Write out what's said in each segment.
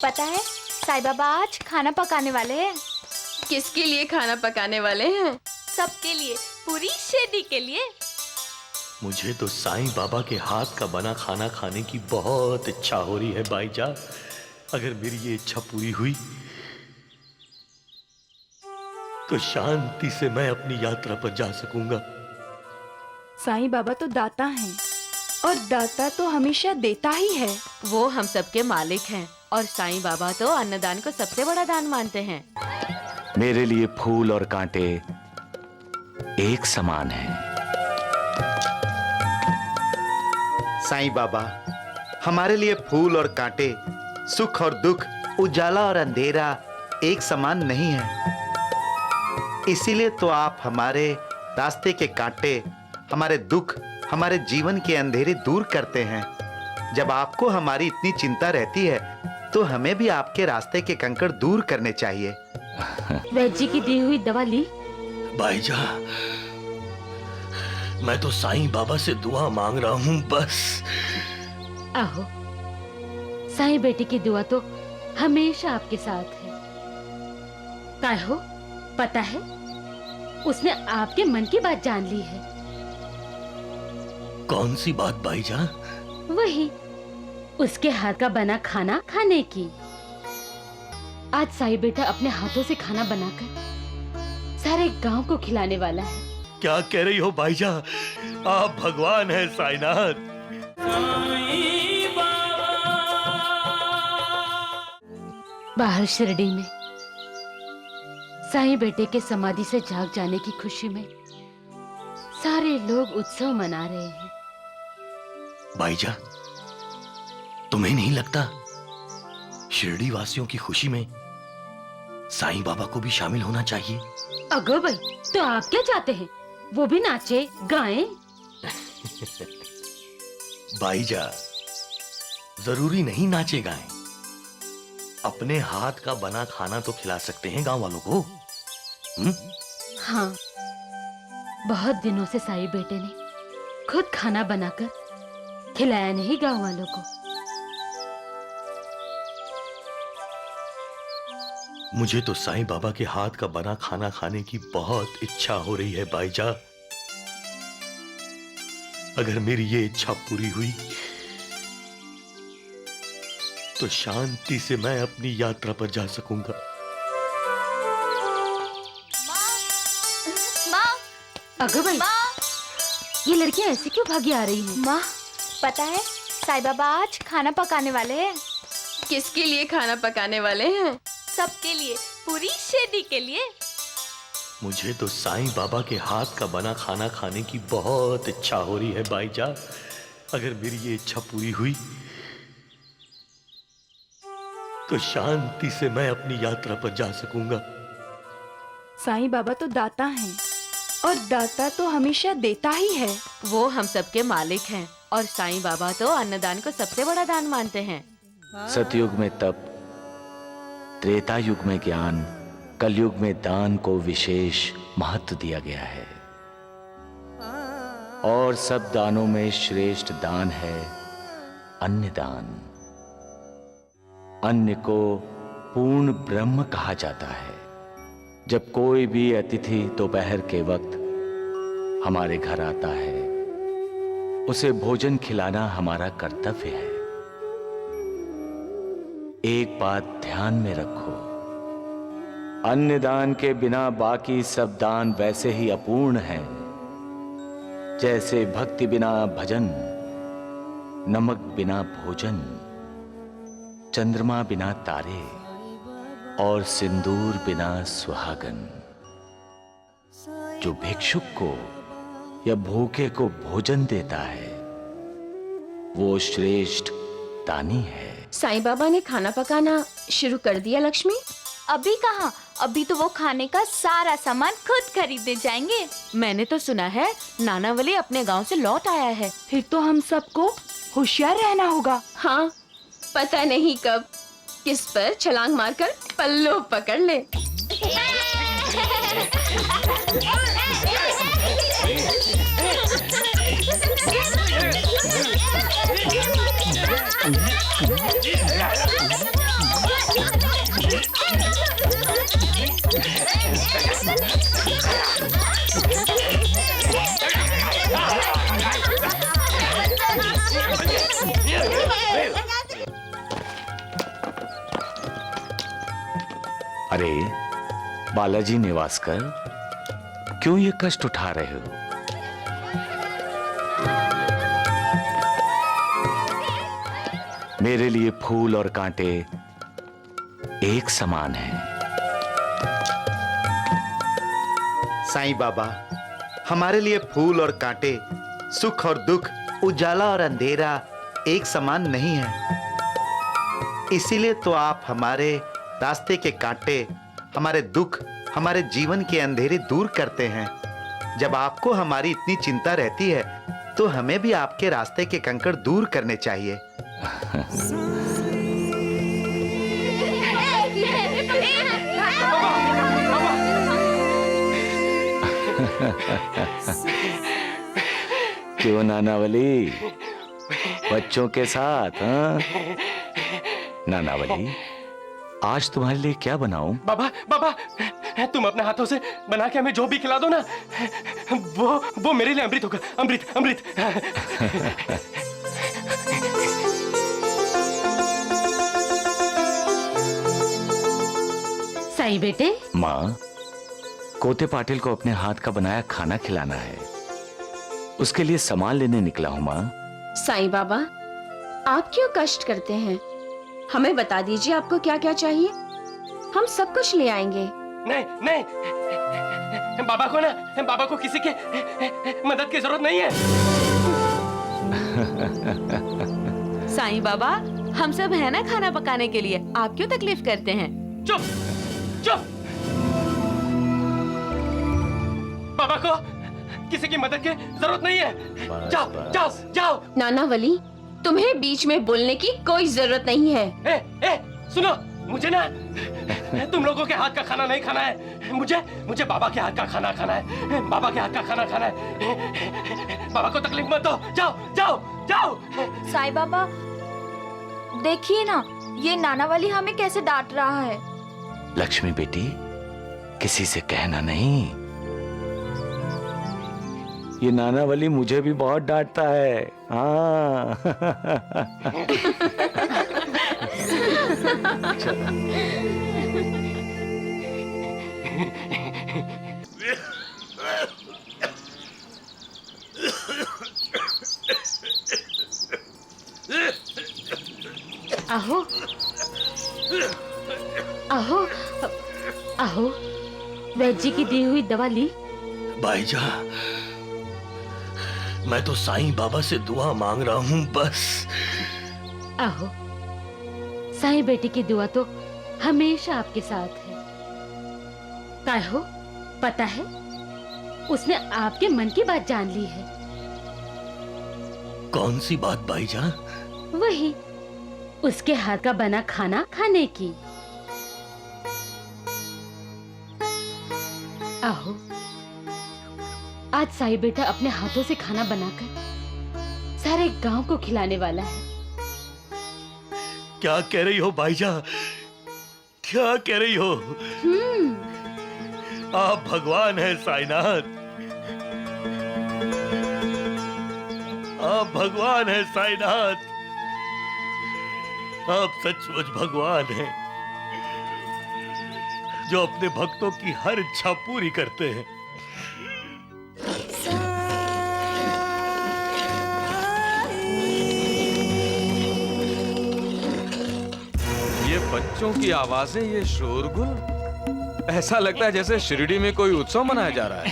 पता है साईं बाबा आज खाना पकाने वाले हैं। किसके लिए खाना पकाने वाले हैं? सबके लिए, पूरी शिरडी के लिए। मुझे तो साईं बाबा के हाथ का बना खाना खाने की बहुत इच्छा हो रही है भाईजान। अगर मेरी ये इच्छा पूरी हुई तो शांति से मैं अपनी यात्रा पर जा सकूंगा। साईं बाबा तो दाता हैं और दाता तो हमेशा देता ही है। वो हम सबके मालिक हैं और साईं बाबा तो अन्नदान को सबसे बड़ा दान मानते हैं। मेरे लिए फूल और कांटे एक समान हैं। साईं बाबा, हमारे लिए फूल और कांटे, सुख और दुख, उजाला और अंधेरा एक समान नहीं है। इसीलिए तो आप हमारे रास्ते के कांटे, हमारे दुख, हमारे जीवन के अंधेरे दूर करते हैं। जब आपको हमारी इतनी चिंता रहती है तो हमें भी आपके रास्ते के कंकड़ दूर करने चाहिए। वैद्य जी की दी हुई दवा ली? भाईजान, मैं तो साईं बाबा से दुआ मांग रहा हूँ बस। आहो, साईं बेटी की दुआ तो हमेशा आपके साथ है। काय हो, पता है उसने आपके मन की बात जान ली है। कौन सी बात भाईजान? वही, उसके हाथ का बना खाना खाने की। आज साईं बेटा अपने हाथों से खाना बनाकर सारे गांव को खिलाने वाला है। क्या कह रही हो भाईजान? आप भगवान हैं साईनाथ। बाहर शिरडी में साईं बेटे के समाधि से जाग जाने की खुशी में सारे लोग उत्सव मना रहे हैं। भाईजान, तुम्हें नहीं लगता शिरडी वासियों की खुशी में साईं बाबा को भी शामिल होना चाहिए? अगो भाई, तो आप क्या चाहते हैं? वो भी नाचे गाएं? भाईजान, जरूरी नहीं नाचे गाएं। अपने हाथ का बना खाना तो खिला सकते हैं गांव वालों को। हाँ, बहुत दिनों से साईं बेटे ने खुद खाना बनाकर खिलाया नहीं गांव वालों को। मुझे तो साईं बाबा के हाथ का बना खाना खाने की बहुत इच्छा हो रही है भाईजान। अगर मेरी ये इच्छा पूरी हुई तो शांति से मैं अपनी यात्रा पर जा सकूंगा। माँ, अगो भाई, माँ, ये लड़कियां ऐसी क्यों भागी आ रही हैं? माँ, पता है साईं बाबा आज खाना पकाने वाले हैं। किसके लिए खाना पकाने वाले हैं? सबके लिए, पूरी शिरडी के लिए। मुझे तो साईं बाबा के हाथ का बना खाना खाने की बहुत इच्छा हो रही है भाईजान। अगर मेरी ये इच्छा पूरी हुई तो शांति से मैं अपनी यात्रा पर जा सकूंगा। साईं बाबा तो दाता हैं और दाता तो हमेशा देता ही है। वो हम सबके मालिक हैं और साईं बाबा तो अन्नदान को सबसे बड़ा दान मानते हैं। सतयुग में तप, त्रेता युग में ज्ञान, कलयुग में दान को विशेष महत्व दिया गया है। और सब दानों में श्रेष्ठ दान है अन्नदान। अन्न को पूर्ण ब्रह्म कहा जाता है। जब कोई भी अतिथि दोपहर के वक्त हमारे घर आता है, उसे भोजन खिलाना हमारा कर्तव्य है। एक बात ध्यान में रखो, अन्नदान के बिना बाकी सब दान वैसे ही अपूर्ण हैं, जैसे भक्ति बिना भजन, नमक बिना भोजन, चंद्रमा बिना तारे और सिंदूर बिना सुहागन। जो भिक्षुक को या भूखे को भोजन देता है वो श्रेष्ठ दानी है। साईं बाबा ने खाना पकाना शुरू कर दिया लक्ष्मी? अभी कहाँ, अभी तो वो खाने का सारा सामान खुद खरीदने जाएंगे। मैंने तो सुना है नानावली अपने गांव से लौट आया है। फिर तो हम सबको होशियार रहना होगा। हाँ, पता नहीं कब किस पर छलांग मारकर पल्लो पकड़ ले। अरे बालाजी निवासकर, क्यों ये कष्ट उठा रहे हो? मेरे लिए फूल और कांटे एक समान हैं। साईं बाबा, हमारे लिए फूल और कांटे, सुख और दुख, उजाला और अंधेरा एक समान नहीं है। इसीलिए तो आप हमारे रास्ते के कांटे, हमारे दुख, हमारे जीवन के अंधेरे दूर करते हैं। जब आपको हमारी इतनी चिंता रहती है तो हमें भी आपके रास्ते के कंकड़ दूर करने चाहिए। क्यों नानावली, बच्चों के साथ? हाँ नानावली, आज तुम्हारे लिए क्या बनाऊं? बाबा बाबा, तुम अपने हाथों से बना के हमें जो भी खिला दो ना, वो मेरे लिए अमृत होगा। अमृत अमृत। साईं बेटे। माँ, कोते पाटिल को अपने हाथ का बनाया खाना खिलाना है, उसके लिए सामान लेने निकला हूँ माँ। साईं बाबा, आप क्यों कष्ट करते हैं? हमें बता दीजिए आपको क्या क्या चाहिए, हम सब कुछ ले आएंगे। नहीं नहीं, बाबा को किसी के मदद की जरूरत नहीं है। साईं बाबा, हम सब है ना खाना पकाने के लिए, आप क्यों तकलीफ करते हैं? चुप चुप। बाबा को किसी की मदद की जरूरत नहीं है। जाओ जाओ जाओ। नानावली, तुम्हें बीच में बोलने की कोई जरूरत नहीं है। ए, सुनो, मुझे ना तुम लोगों के हाथ का खाना नहीं खाना है, मुझे बाबा के हाथ का खाना खाना है। बाबा के हाथ का खाना खाना है। बाबा को तकलीफ मत दो। जाओ जाओ जाओ। साईं बाबा, देखिए ना, ये नानावाली हमें कैसे डांट रहा है। लक्ष्मी बेटी, किसी से कहना नहीं। ये नानावली मुझे भी बहुत डांटता है। हाँ। आहो आहो आहो, वैद्य जी की दी हुई दवा ली? भाईजा, मैं तो साईं बाबा से दुआ मांग रहा हूँ बस। आहो, साईं बेटी की दुआ तो हमेशा आपके साथ है। काय हो, पता है, उसने आपके मन की बात जान ली है। कौन सी बात भाईजा? वही, उसके हाथ का बना खाना खाने की। आहो, आज साईं बेटा अपने हाथों से खाना बनाकर सारे गांव को खिलाने वाला है। क्या कह रही हो भाईजा? क्या कह रही हो? आप भगवान हैं साईनाथ, आप भगवान हैं साईनाथ, आप सचमुच भगवान हैं जो अपने भक्तों की हर इच्छा पूरी करते हैं। ये बच्चों की आवाजें, ये शोरगुल, ऐसा लगता है जैसे शिरडी में कोई उत्सव मनाया जा रहा है।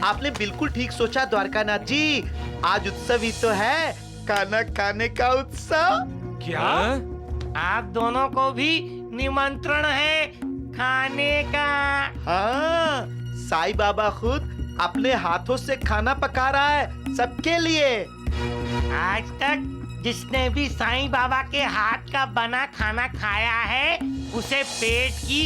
आपने बिल्कुल ठीक सोचा द्वारकानाथ जी, आज उत्सव ही तो है, खाना खाने का उत्सव। क्या? आप दोनों को भी निमंत्रण है खाने का। हाँ, साईं बाबा खुद अपने हाथों से खाना पका रहा है सबके लिए। आज तक जिसने भी साईं बाबा के हाथ का बना खाना खाया है, उसे पेट की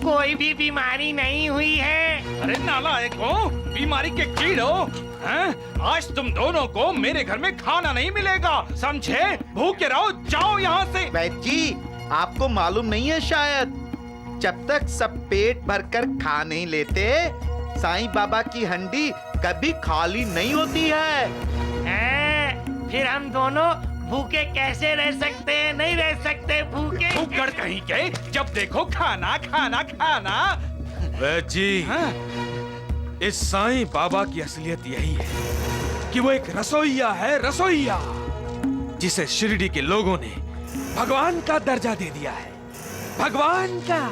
कोई भी बीमारी नहीं हुई है। अरे नालायक हो, बीमारी के कीड़ हो, हैं? आज तुम दोनों को मेरे घर में खाना नहीं मिलेगा, समझे? भूखे रहो, जाओ यहाँ से। वैद्य जी, आपको मालूम नहीं है शायद, जब तक सब पेट भरकर खा नहीं लेते, साईं बाबा की हंडी कभी खाली नहीं होती है। फिर हम दोनों भूखे कैसे रह सकते हैं? नहीं रह सकते भूखे। भूखड़ कहीं के, जब देखो खाना खाना खाना। वैद जी, इस साईं बाबा की असलियत यही है कि वो एक रसोइया है, रसोइया, जिसे शिरडी के लोगों ने भगवान का दर्जा दे दिया है, भगवान का।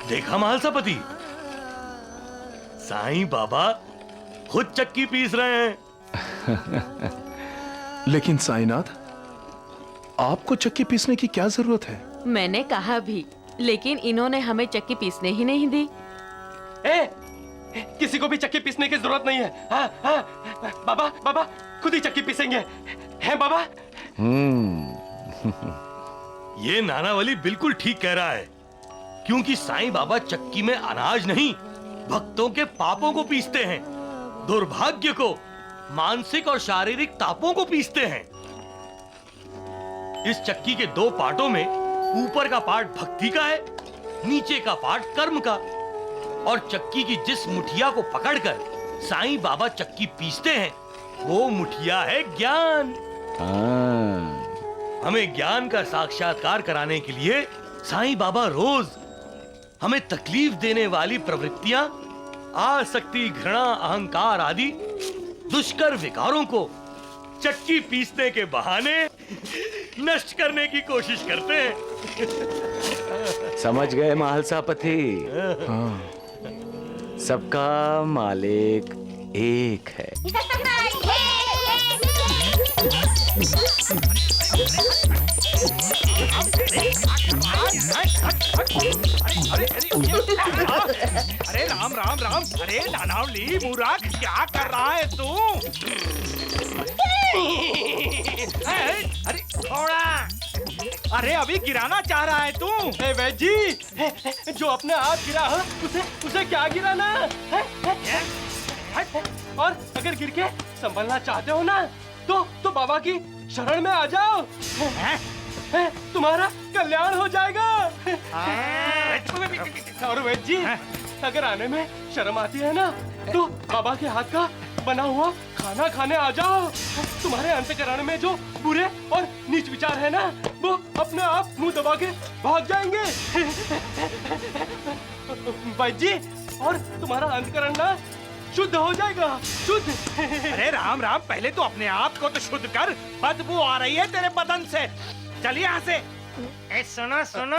देखा महालसापति, साईं बाबा खुद चक्की पीस रहे हैं। लेकिन साईनाथ, आपको चक्की पीसने की क्या जरूरत है? मैंने कहा भी, लेकिन इन्होंने हमें चक्की पीसने ही नहीं दी। किसी को भी चक्की पीसने की जरूरत नहीं है। हाँ, हाँ, बाबा बाबा खुद ही चक्की पीसेंगे, हैं बाबा? ये नानावली बिल्कुल ठीक कह रहा है, क्योंकि साईं बाबा चक्की में अनाज नहीं, भक्तों के पापों को पीसते हैं, दुर्भाग्य को, मानसिक और शारीरिक तापों को पीसते हैं। इस चक्की के दो पार्टों में ऊपर का पार्ट भक्ति का है, नीचे का पार्ट कर्म का। और चक्की की जिस मुठिया को पकड़कर साईं बाबा चक्की पीसते हैं, वो मुठिया है ज्ञान। हमें ज्ञान का साक्षात्कार कराने के लिए साईं बाबा रोज हमें तकलीफ देने वाली प्रवृत्तियां, आसक्ति, घृणा, अहंकार आदि दुष्कर विकारों को चक्की पीसने के बहाने नष्ट करने की कोशिश करते हैं। समझ गए महालसापति? सबका मालिक एक है। अरे राम राम राम। अरे नानावली मूर्ख, क्या कर रहा है तू? अरे थोड़ा, अरे अभी गिराना चाह रहा है तू? वैद जी, जो अपने आप गिरा है, उसे क्या गिराना है? और अगर गिर के संभलना चाहते हो ना, तो बाबा की शरण में आ जाओ, तुम्हारा कल्याण हो जाएगा। और वैद जी, अगर आने में शर्म आती है ना, तो बाबा के हाथ का बना हुआ खाना खाने आ जाओ। तुम्हारे अंतःकरण में जो बुरे और नीच विचार है ना, वो अपने आप मुंह दबा के भाग जाएंगे। वैद जी, और तुम्हारा अंतःकरण ना शुद्ध हो जाएगा, शुद्ध। अरे राम राम, पहले तो अपने आप को तो शुद्ध कर, बदबू आ रही है तेरे बदन से। चलिए यहाँ से। सुनो सुनो,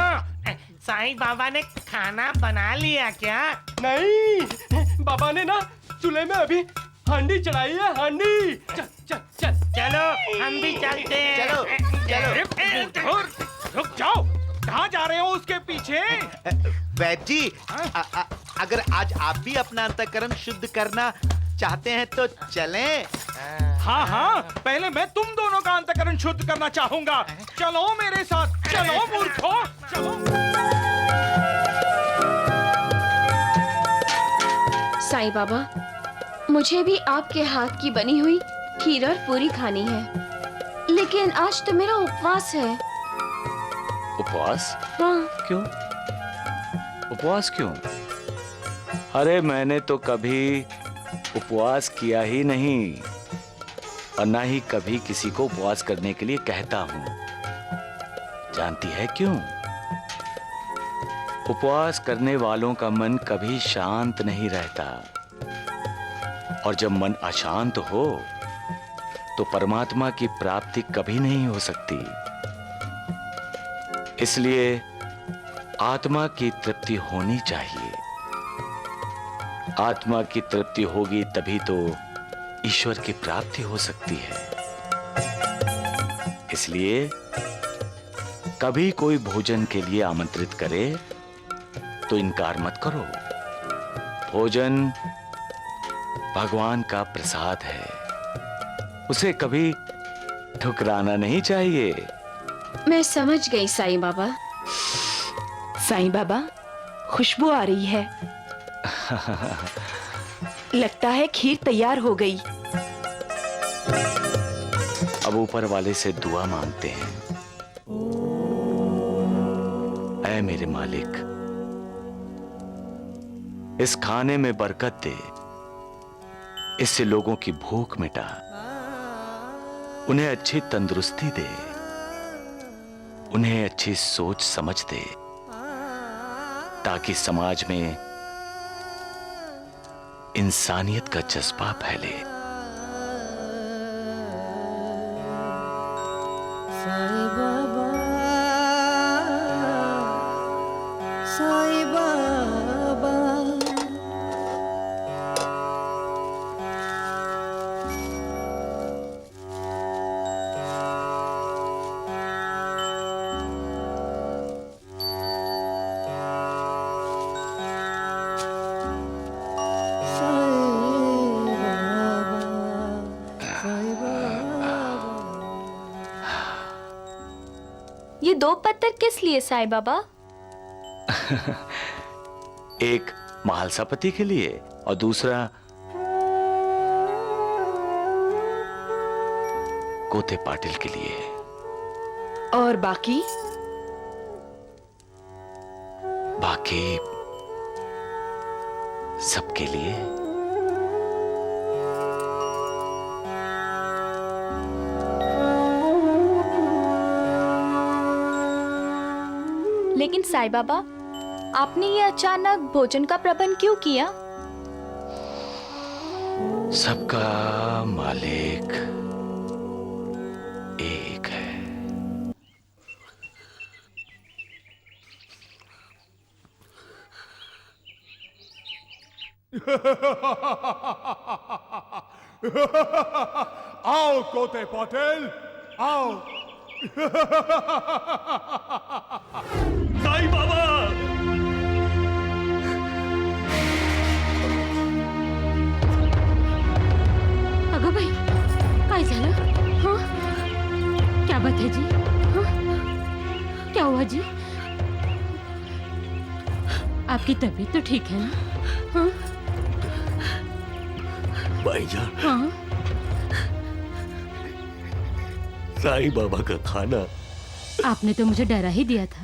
साईं बाबा ने खाना बना लिया क्या? नहीं, बाबा ने ना चूल्हे में अभी हांडी चढ़ाई है, हांडी। चल चल चल, चलो हम भी चलते हैं। चलो। रुक जाओ, कहाँ जा रहे हो उसके पीछे? वैद जी, अगर आज आप भी अपना अंतःकरण शुद्ध करना चाहते हैं तो चलें। हाँ हाँ, पहले मैं तुम दोनों का अंतःकरण शुद्ध करना चाहूंगा। चलो मेरे साथ, चलो मूर्खों, चलो। साईं बाबा, मुझे भी आपके हाथ की बनी हुई खीर और पूरी खानी है, लेकिन आज तो मेरा उपवास है। उपवास? हाँ। क्यों? उपवास क्यों? अरे मैंने तो कभी उपवास किया ही नहीं, और ना ही कभी किसी को उपवास करने के लिए कहता हूं। जानती है क्यों? उपवास करने वालों का मन कभी शांत नहीं रहता, और जब मन अशांत हो तो परमात्मा की प्राप्ति कभी नहीं हो सकती। इसलिए आत्मा की तृप्ति होनी चाहिए। आत्मा की तृप्ति होगी तभी तो ईश्वर की प्राप्ति हो सकती है। इसलिए कभी कोई भोजन के लिए आमंत्रित करे तो इनकार मत करो। भोजन भगवान का प्रसाद है, उसे कभी ठुकराना नहीं चाहिए। मैं समझ गई साईं बाबा। साईं बाबा, खुशबू आ रही है, लगता है खीर तैयार हो गई। अब ऊपर वाले से दुआ मांगते हैं। ऐ मेरे मालिक, इस खाने में बरकत दे, इससे लोगों की भूख मिटा, उन्हें अच्छी तंदुरुस्ती दे, उन्हें अच्छी सोच समझ दे, ताकि समाज में इंसानियत का जज्बा फैले। साईं बाबा, साईं बाबा। ये 2 पत्थर किस लिए साईं बाबा? एक महालसापति के लिए और दूसरा कोते पाटिल के लिए। और बाकी? बाकी सबके लिए। लेकिन साईं बाबा, आपने ये अचानक भोजन का प्रबंध क्यों किया? सबका मालिक एक है। आओ कोते पाटिल, आओ। साईं बाबा, अगं बाई, काय झालं? हाँ? क्या बात है जी? हाँ? क्या हुआ जी? आपकी तबीयत तो ठीक है ना? हाँ? भाईजान, हाँ? साईं बाबा का खाना। आपने तो मुझे डरा ही दिया था।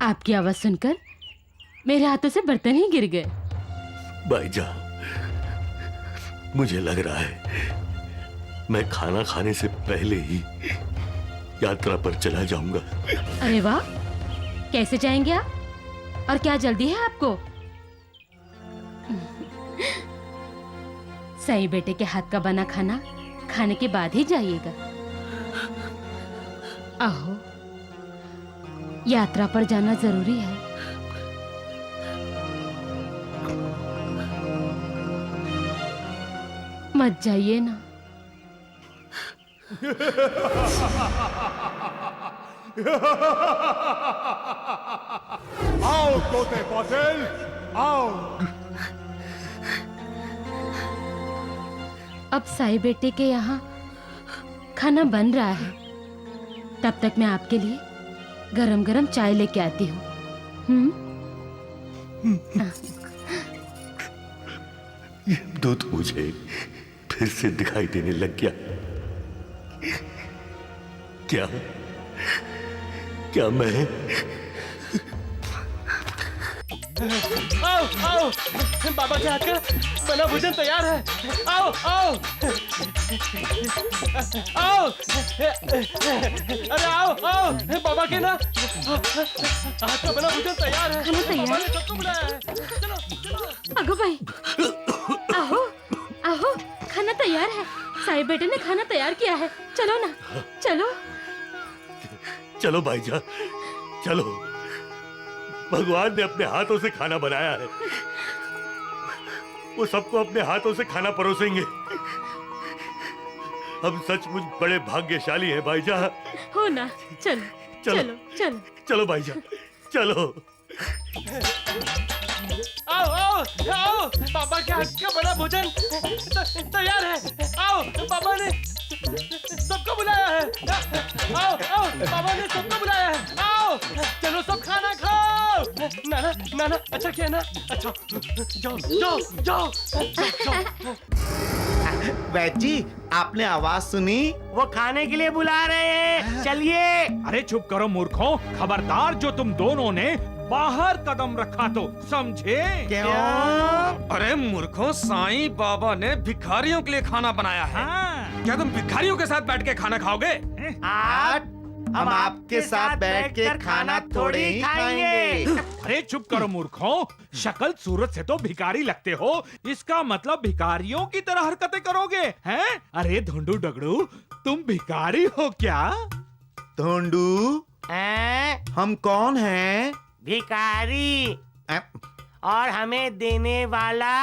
आपकी आवाज सुनकर मेरे हाथों से बर्तन ही गिर गए। भाईजान, मुझे लग रहा है मैं खाना खाने से पहले ही यात्रा पर चला जाऊंगा। अरे वाह, कैसे जाएंगे आप? और क्या जल्दी है आपको? सही बेटे के हाथ का बना खाना खाने के बाद ही जाइएगा। आहो, यात्रा पर जाना जरूरी है। मत जाइए ना। आओ कोते पाटिल, आओ। अब साई बेटे के यहाँ खाना बन रहा है, तब तक मैं आपके लिए गरम गरम चाय लेके आती हूँ। ये दूध मुझे फिर से दिखाई देने लग गया। क्या क्या मैं? आओ आओ, बाबा के हाथ का बना भोजन तैयार है। आओ आओ आओ, अरे आओ आओ, बाबा के ना हाथ का बना भोजन तैयार है। खाना तैयार बाबा है? ने सबको बुलाया है। चलो चलो। अगो भाई, आहो आहो, खाना तैयार है। साई बेटे ने खाना तैयार किया है, चलो ना, चलो। चलो भाईजान, चलो। भगवान ने अपने हाथों से खाना बनाया है, वो सबको अपने हाथों से खाना परोसेंगे। हम सचमुच बड़े भाग्यशाली हैं भाईजान। हो ना, चलो चलो। चलो चलो। चलो भाईजान, चलो। आओ आओ आओ, बाबा के हाथ का बना भोजन तैयार है। आओ, बाबा ने सबको बुलाया है। आओ आओ, बाबा ने सबको बुलाया है। आओ, चलो सब खाना खाओ। नाना नाना अच्छा किया ना। अच्छा जाओ जाओ जाओ जाओ। वैद्य जी, आपने आवाज सुनी? वो खाने के लिए बुला रहे हैं, चलिए। अरे चुप करो मूर्खों, खबरदार जो तुम दोनों ने बाहर कदम रखा तो समझे? क्यों? अरे मूर्खों, साईं बाबा ने भिखारियों के लिए खाना बनाया है। हाँ। क्या तुम भिखारियों के साथ बैठ के खाना खाओगे? आज हम आपके साथ बैठ के खाना थोड़ी ही खाएंगे। अरे चुप करो मूर्खों, शक्ल सूरत से तो भिखारी लगते हो, इसका मतलब भिखारियों की तरह हरकतें करोगे हैं? अरे धुंडू डगड़ू, तुम भिखारी हो क्या? धोंडू, हम कौन हैं? भिखारी, और हमें देने वाला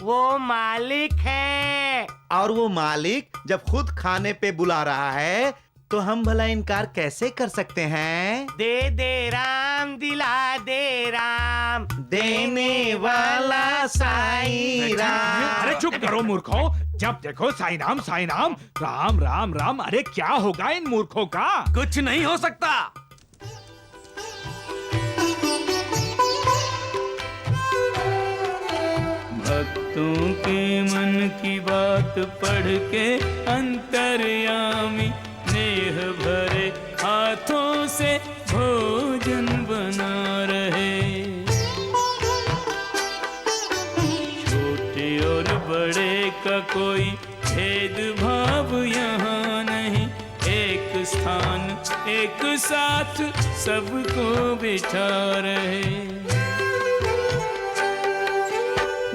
वो मालिक है। और वो मालिक जब खुद खाने पे बुला रहा है तो हम भला इनकार कैसे कर सकते हैं? दे दे राम, दिला दे राम, देने वाला साईं राम। अरे चुप करो मूर्खों, जब देखो साईं राम राम राम राम। अरे क्या होगा इन मूर्खों का? कुछ नहीं हो सकता। भक्तों के मन की बात पढ़ के अंतर्यामी नेह भरे हाथों से भोजन बना रहे। छोटे और बड़े का कोई भेदभाव यहाँ नहीं, एक स्थान एक साथ सबको बिठा रहे।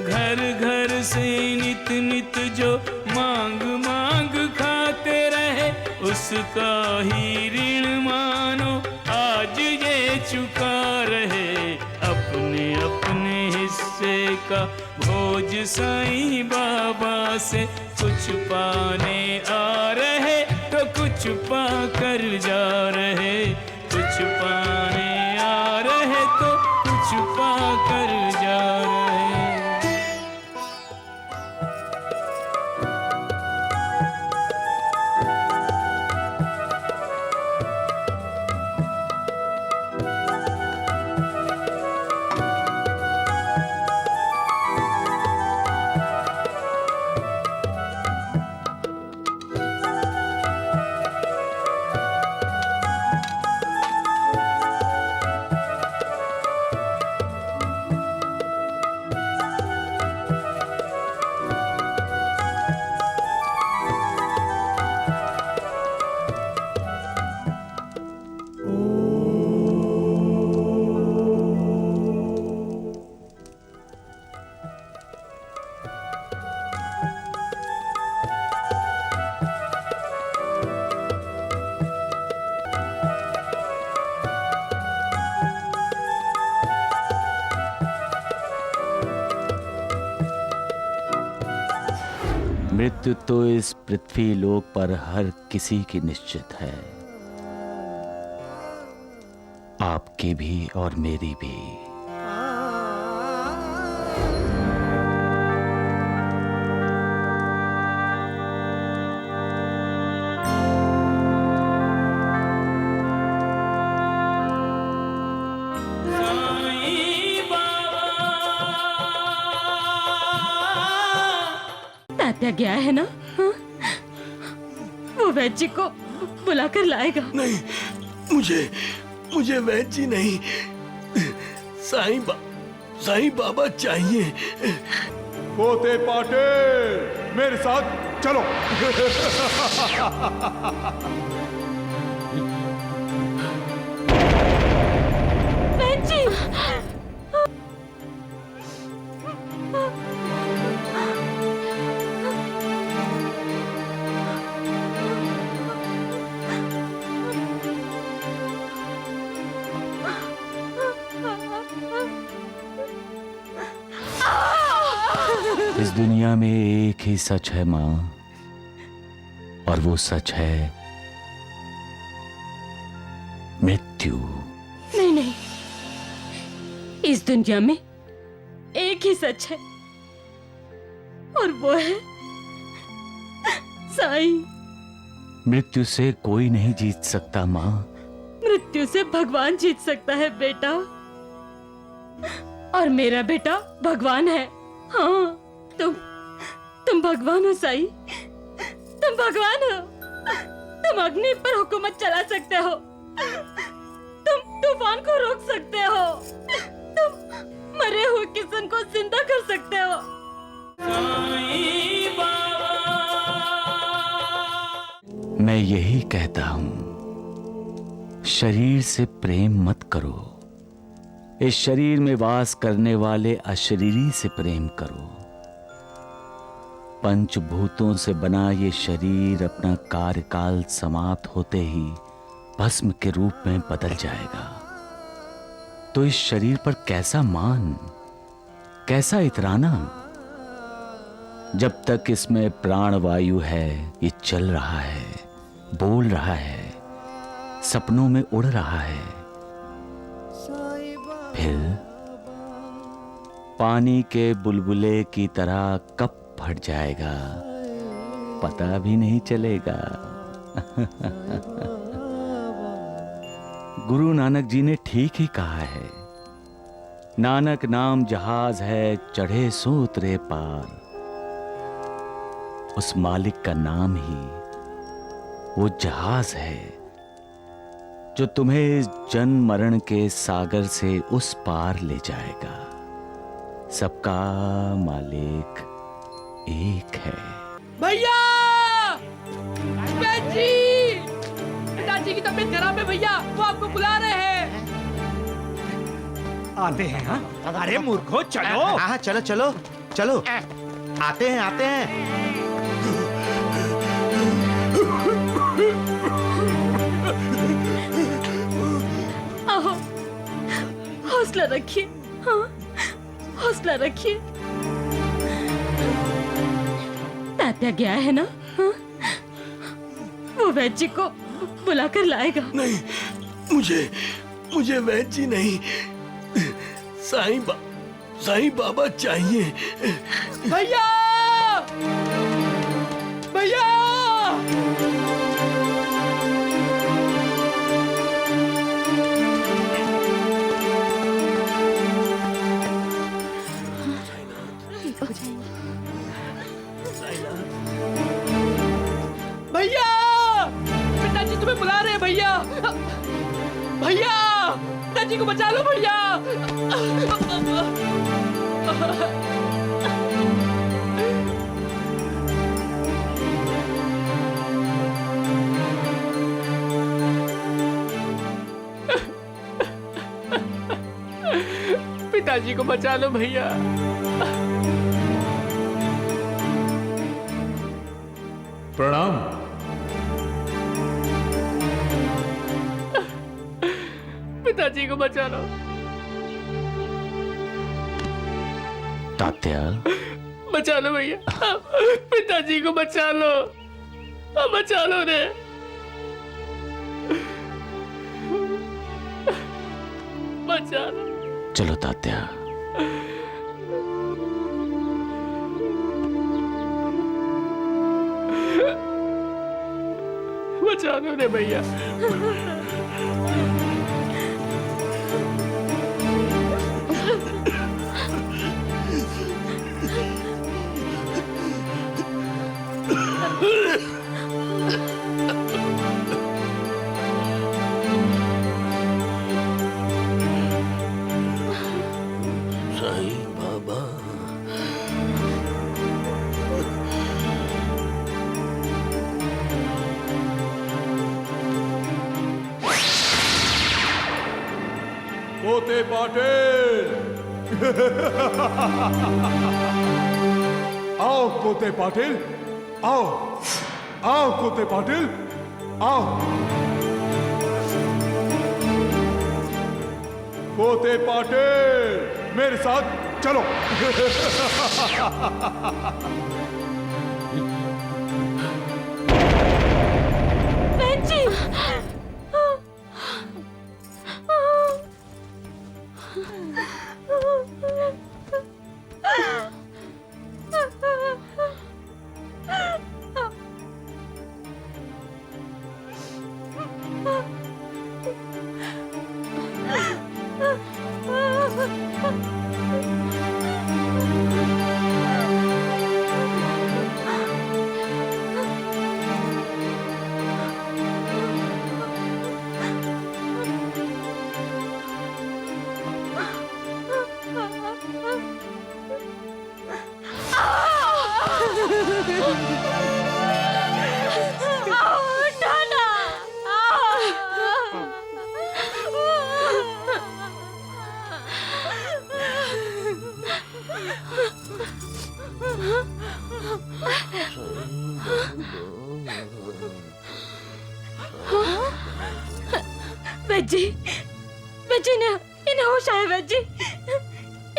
घर घर से नित नित जो मांग मांग खाते रहे, उसका ही ऋण मानो आज ये चुका रहे। अपने अपने हिस्से का भोज साईं बाबा से कुछ पाने आ रहे तो कुछ पा कर जा रहे। कुछ पाने आ रहे तो कुछ पा कर जा रहे। मृत्यु तो इस पृथ्वी लोक पर हर किसी की निश्चित है, आपकी भी और मेरी भी। तात्या गया है ना? हाँ? वो वैद्य जी को बुलाकर लाएगा। नहीं, मुझे वैद्य जी नहीं, साईं बाबा चाहिए। पोते पाटे मेरे साथ चलो। वैद्य जी, इस दुनिया में एक ही सच है माँ, और वो सच है मृत्यु। नहीं नहीं, इस दुनिया में एक ही सच है, और वो है साईं। मृत्यु से कोई नहीं जीत सकता माँ। मृत्यु से भगवान जीत सकता है बेटा। और मेरा बेटा भगवान है। हाँ, तुम भगवान हो साईं, तुम भगवान हो। तुम अग्नि पर हुकूमत चला सकते हो, तुम तूफान को रोक सकते हो, तुम मरे हुए किसान को जिंदा कर सकते हो। मैं यही कहता हूं, शरीर से प्रेम मत करो, इस शरीर में वास करने वाले अशरीरी से प्रेम करो। पंचभूतों से बना ये शरीर अपना कार्यकाल समाप्त होते ही भस्म के रूप में बदल जाएगा। तो इस शरीर पर कैसा मान, कैसा इतराना? जब तक इसमें प्राण वायु है, ये चल रहा है, बोल रहा है, सपनों में उड़ रहा है। फिर पानी के बुलबुले की तरह कब फट जाएगा, पता भी नहीं चलेगा। गुरु नानक जी ने ठीक ही कहा है, नानक नाम जहाज है, चढ़े सो उतरे पार। उस मालिक का नाम ही वो जहाज है जो तुम्हें जन्म मरण के सागर से उस पार ले जाएगा। सबका मालिक एक है। भैया, जी पिताजी की तबीयत खराब है भैया, वो आपको बुला रहे हैं। आते हैं। हाँ, अरे मूर्खो, चलो। हाँ, चलो चलो चलो, आते हैं आते हैं। आओ, हौसला रखिए। हाँ, हौसला रखिए। तात्या गया है ना? हाँ? वो वैद्य जी को बुलाकर लाएगा। नहीं, मुझे वैद्य जी नहीं, साईं बाबा चाहिए। भैया, भैया, भैया, पिताजी तुम्हें बुला रहे हैं भैया। भैया, पिताजी को बचा लो भैया। पिताजी को बचा लो भैया। प्रणाम। पिताजी को बचा लो। तात्या, बचा लो भैया, पिताजी को बचा लो, बचा लो रे। बचा लो। चलो तात्या। बचा लो रे भैया। साईं बाबा, पोते पाटिल। आओ पोते पाटिल, आओ आओ पोते पाटिल, आओ। पोते पाटिल, मेरे साथ चलो। बहन जी, नाना, बच्ची, बच्ची ने इन्हें होश आया बच्ची,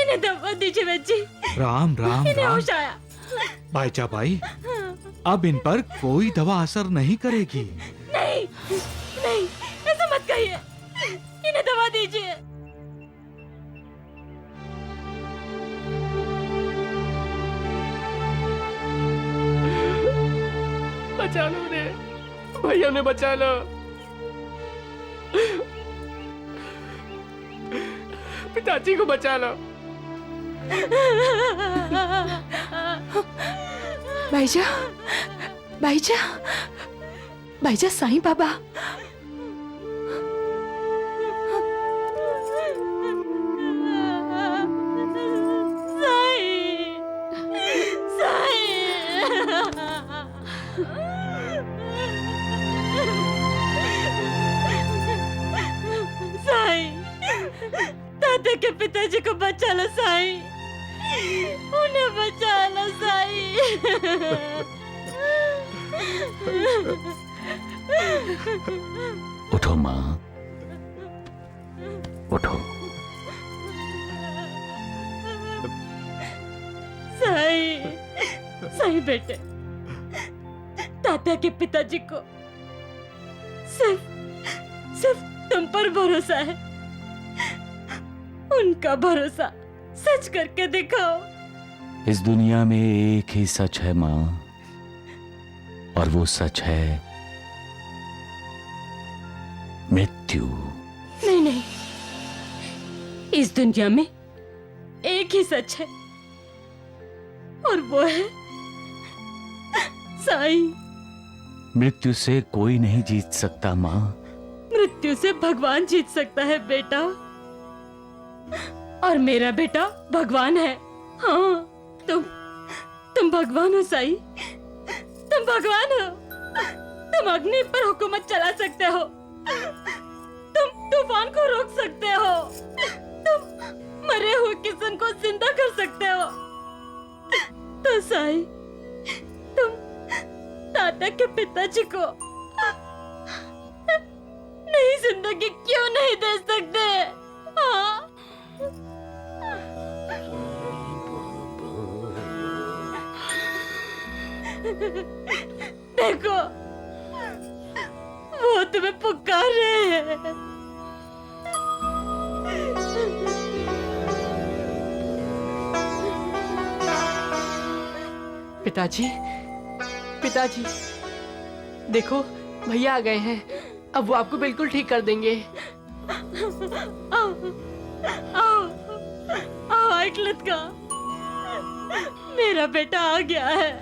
इन्हें दवा दीजिए बच्ची, राम राम इन्हें राम। होश आया। बाईचा बाई, अब इन पर कोई दवा असर नहीं करेगी। नहीं, नहीं, ऐसा मत कहिए, इन्हें दवा दीजिए। बचा लो उन्हें, भैया ने बचा लो। पिताजी को बचा लो। भाईजा, भाईजा, भाईजा, साईं बाबा। दादा के पिताजी को बचा लो साईं, उन्हें बचा लो साईं। उठो माँ, उठो। साईं, साईं बेटे, दादा के पिताजी को सिर्फ तुम पर भरोसा है, उनका भरोसा सच करके दिखाओ। इस दुनिया में एक ही सच है माँ, और वो सच है मृत्यु। नहीं नहीं, इस दुनिया में एक ही सच है, और वो है साईं। मृत्यु से कोई नहीं जीत सकता माँ। मृत्यु से भगवान जीत सकता है बेटा, और मेरा बेटा भगवान है। हाँ, तुम भगवान हो साईं, तुम भगवान हो। तुम अग्नि पर हुकूमत चला सकते हो, तुम तूफान को रोक सकते हो, तुम मरे हुए किसान को जिंदा कर सकते हो। तो साईं, तुम दादा के पिताजी को नई जिंदगी क्यों नहीं दे सकते? हाँ? देखो, वो तुम्हें पुकार रहे हैं। पिताजी, पिताजी, देखो भैया आ गए हैं, अब वो आपको बिल्कुल ठीक कर देंगे। आओ, आओ, आओ एकलत का, मेरा बेटा आ गया है।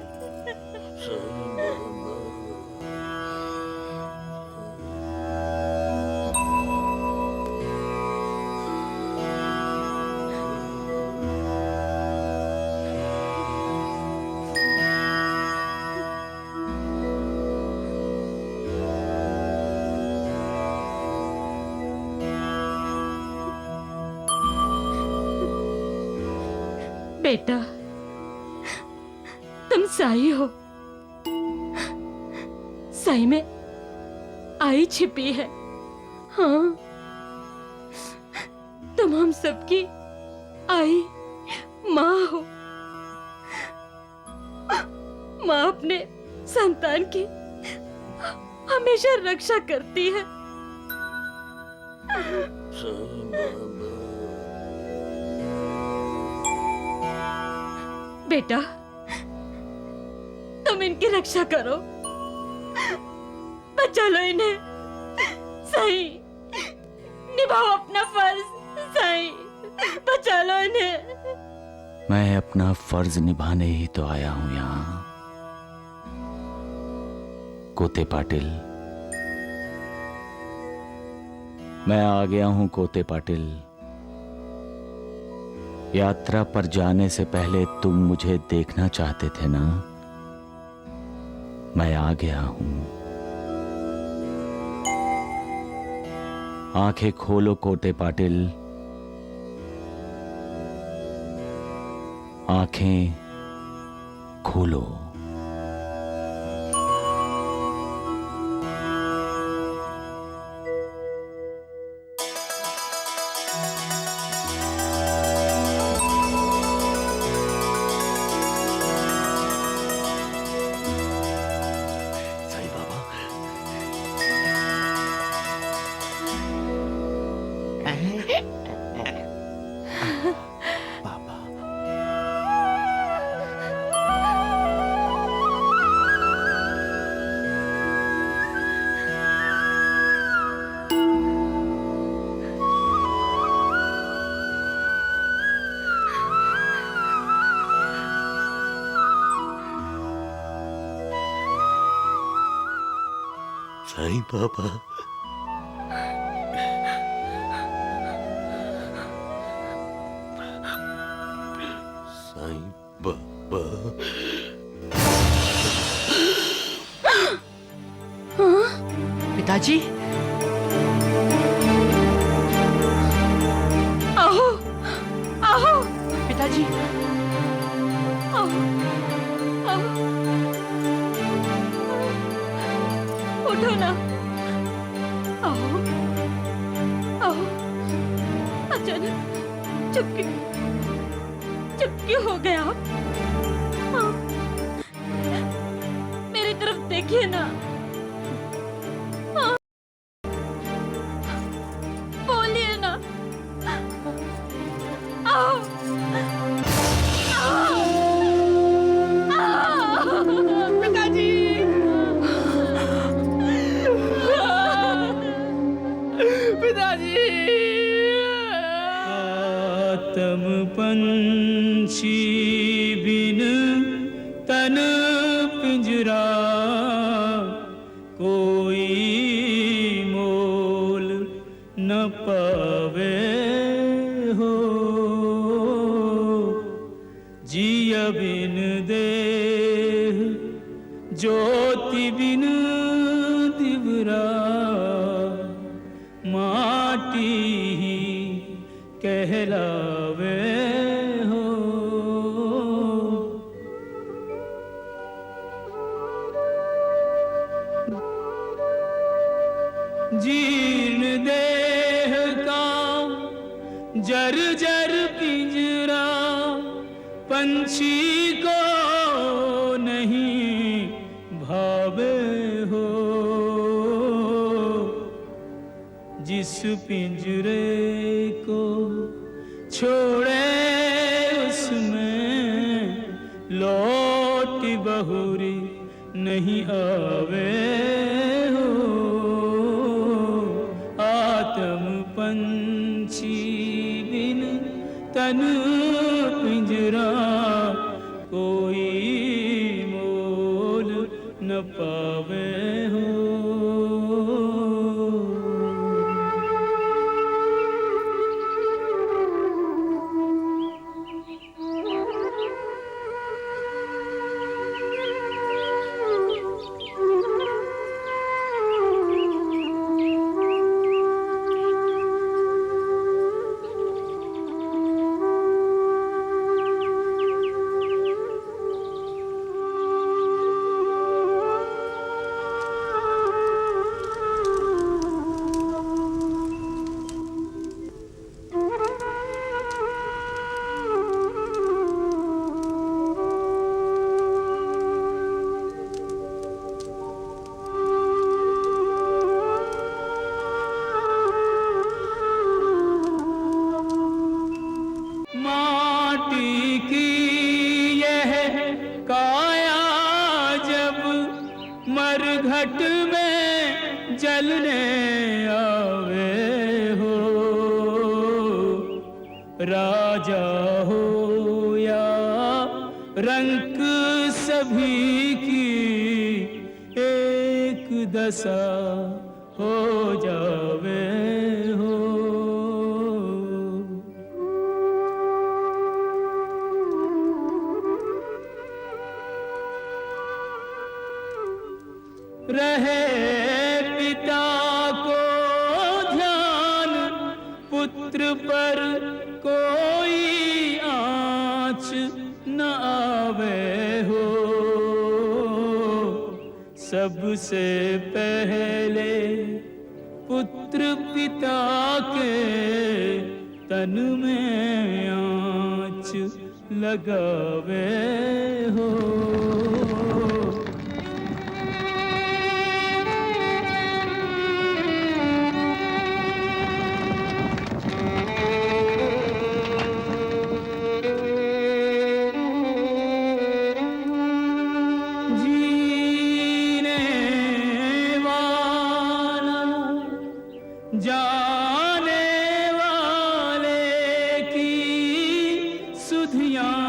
बेटा, तुम साई हो, साई में आई छिपी है। हाँ, तुम हम सबकी आई माँ हो। माँ अपने संतान की हमेशा रक्षा करती है। बेटा, तुम इनकी रक्षा करो, बचा लो इन्हें। सही, निभाओ अपना फर्ज। सही, बचा लो इन्हें। मैं अपना फर्ज निभाने ही तो आया हूं यहाँ। कोते पाटिल, मैं आ गया हूं कोते पाटिल। यात्रा पर जाने से पहले तुम मुझे देखना चाहते थे ना? मैं आ गया हूं। आंखें खोलो कोटे पाटिल, आंखें खोलो। साईं बाबा, साईं बाबा, साईं बाबा। पिताजी, आओ, आओ, पिताजी, आओ, आओ, उठो ना, आओ, आओ, अचानक चुपके चुपके हो गए आप। आओ, मेरी तरफ देखिए ना, आओ, बोलिए ना, आओ, पिताजी, पिताजी। आत्म पंछी बिन तन पिंजरा, कोई मोल न पावे हो। जिया बिन देह, ज्योति बिन दिवरा, माटी ही कहलावे हो। जीर्ण देह का जर जर पिंजरा, पंछी को नहीं भावे हो। जिस पिंजरे को छोड़े उसमें लौट बहुरी नहीं आवे हो। आत्म पंछी बिन तन पिंजरा, कोई मोल न पावे हो। माटी की यह काया जब मरघट में जलने आवे हो। राजा हो या रंक सभी की एक दशा हो जावे हो। रहे पिता को ध्यान, पुत्र पर कोई आँच न आवे हो। सबसे पहले पुत्र पिता के तन में आँच लगावे हो। जीने वाला जाने वाले की सुधियां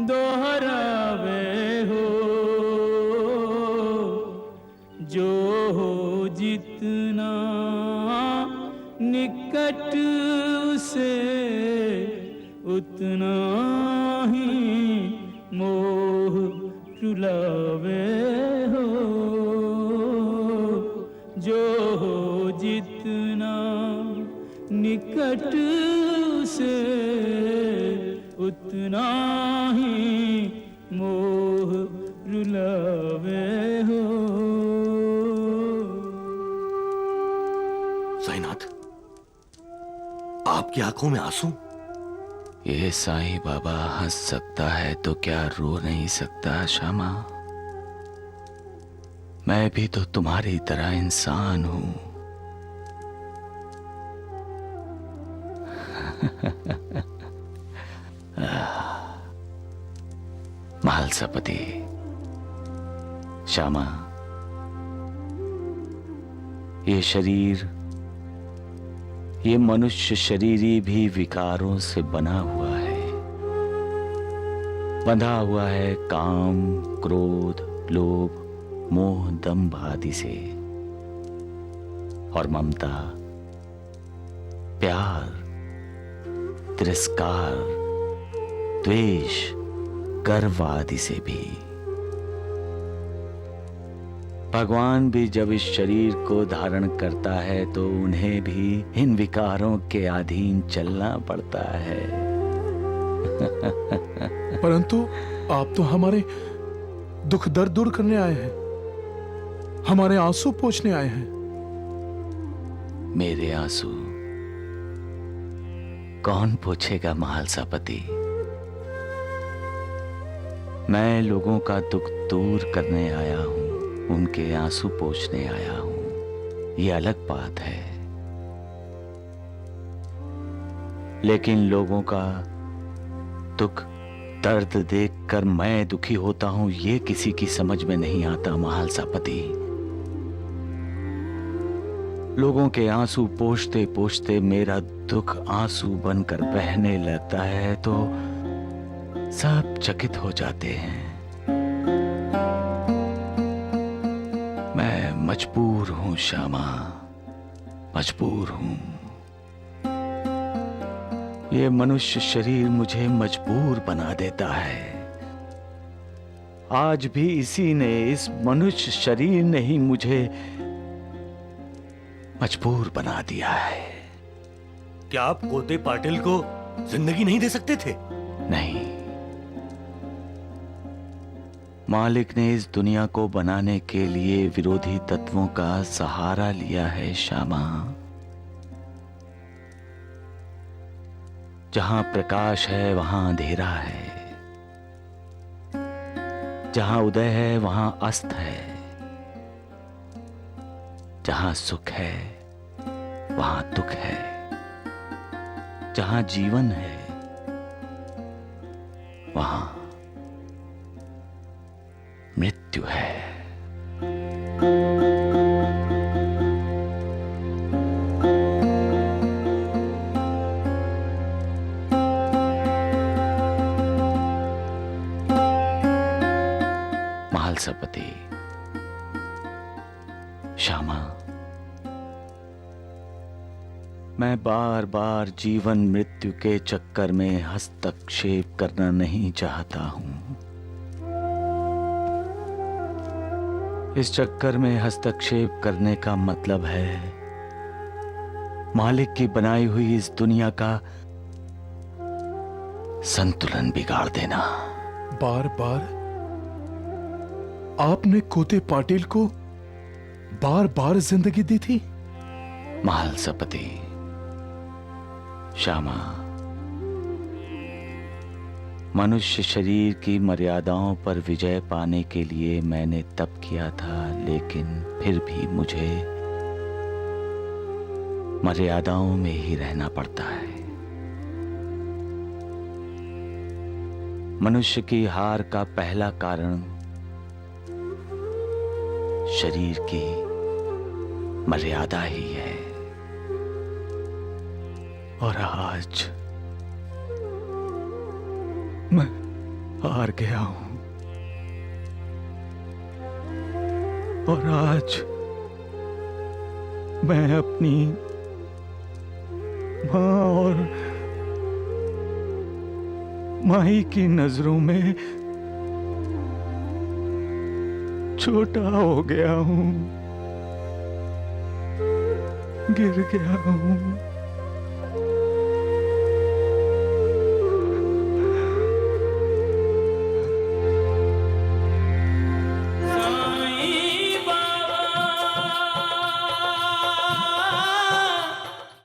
दोहरावे हो। जो हो जितना निकट उसे उतना ही मोह रुलावे हो। जो हो जितना निकट से उतना ही मोह रुलावे हो। साईनाथ, आपकी आंखों में आंसू? ये साईं बाबा हंस सकता है तो क्या रो नहीं सकता श्यामा? मैं भी तो तुम्हारी तरह इंसान हूं। महालसापति, श्यामा, ये शरीर, ये मनुष्य शरीर भी विकारों से बना हुआ है, बंधा हुआ है काम, क्रोध, लोभ, मोह, दंभ आदि से, और ममता, प्यार, तिरस्कार, द्वेष, गर्व आदि से भी। भगवान भी जब इस शरीर को धारण करता है तो उन्हें भी इन विकारों के अधीन चलना पड़ता है। परंतु आप तो हमारे दुख दर्द दूर करने आए हैं, हमारे आंसू पोंछने आए हैं। मेरे आंसू कौन पोंछेगा महालसापति? मैं लोगों का दुख दूर करने आया हूं, उनके आंसू पोंछने आया हूं, ये अलग बात है। लेकिन लोगों का दुख दर्द देखकर मैं दुखी होता हूं, ये किसी की समझ में नहीं आता महालसापति। लोगों के आंसू पोंछते पोंछते मेरा दुख आंसू बनकर बहने लगता है तो सब चकित हो जाते हैं। मैं मजबूर हूं श्यामा, मजबूर हूं। ये मनुष्य शरीर मुझे मजबूर बना देता है। आज भी इसी ने, इस मनुष्य शरीर ने ही मुझे मजबूर बना दिया है। क्या आप कोते पाटिल को जिंदगी नहीं दे सकते थे? नहीं, मालिक ने इस दुनिया को बनाने के लिए विरोधी तत्वों का सहारा लिया है श्यामा। जहां प्रकाश है वहां अंधेरा है, जहां उदय है वहां अस्त है, जहां सुख है वहां दुख है, जहां जीवन है वहां मृत्यु है। महालसापति, श्यामा, मैं बार बार जीवन मृत्यु के चक्कर में हस्तक्षेप करना नहीं चाहता हूं। इस चक्कर में हस्तक्षेप करने का मतलब है मालिक की बनाई हुई इस दुनिया का संतुलन बिगाड़ देना। बार बार आपने कोते पाटिल को बार बार जिंदगी दी थी। महालसपति, श्यामा, मनुष्य शरीर की मर्यादाओं पर विजय पाने के लिए मैंने तप किया था, लेकिन फिर भी मुझे मर्यादाओं में ही रहना पड़ता है। मनुष्य की हार का पहला कारण शरीर की मर्यादा ही है। और आज मैं हार गया हूं। और आज मैं अपनी मां और माही की नजरों में छोटा हो गया हूं, गिर गया हूं।